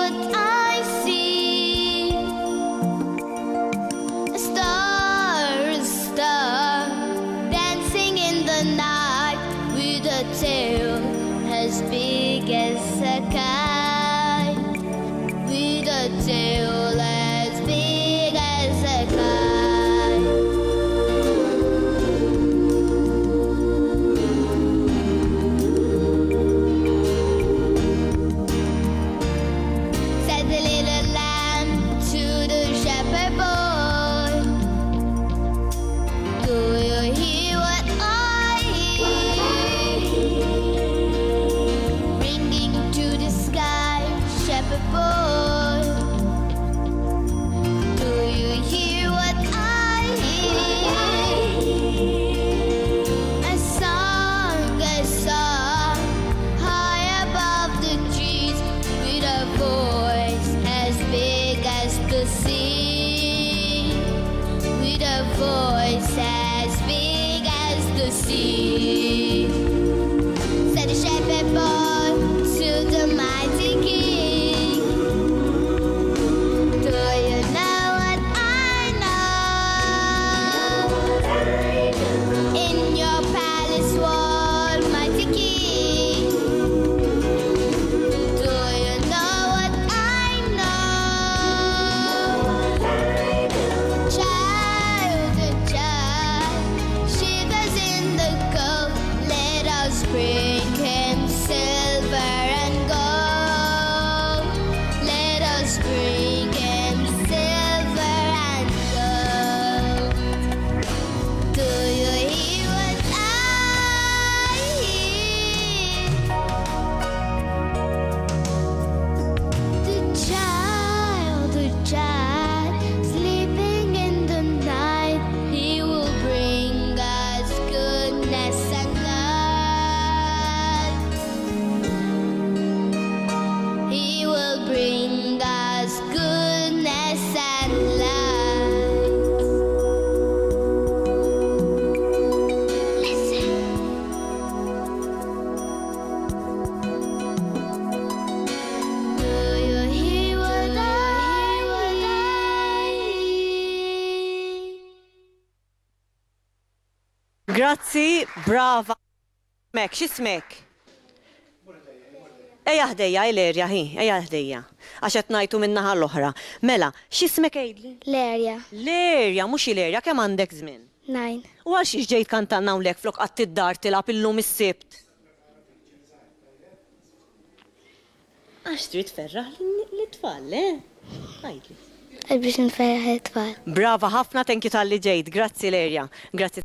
what I see? A star, dancing in the night with a tail as big as a kite. With a tail as big as a kite. Said the little lamb to the shepherd boy, do you hear what I hear? Ringing to the sky, shepherd boy, do you hear what I hear? A song high above the trees with a voice as big as the sea. With a voice as big as the sea. Said the shepherd boy to the mighty king, do you know what I know? In your palace wall, mighty king, do you know what I know? Child, a child, shivers in the cold. Let us bring him silver and gold. Let us bring him silver and gold. Do you hear what I hear? The child, sleeping in the night. He will bring us goodness and light. He will bring us goodness and light. Listen. Do you hear what I hear? Grazzi, brava. Mek, x'ismek? Ejja ħdejja, il-erja, ejja ħdejja. Għaxet najtu minnaħa l-oħra. Mela, x'ismek ejdli? Lerja, L-erja, mux il-erja, kemm għandek żmien? 9. U għal xiex ġejt kantanna hawnhekk flok qatt id-dar tilab illum is-sibt? Għax trid ferraħ l-tfal, Għajdli. Biex nferħ it-tfal. Brava ħafna, thank you tal-li ġejt. Grazzi l-erja. Grazzi.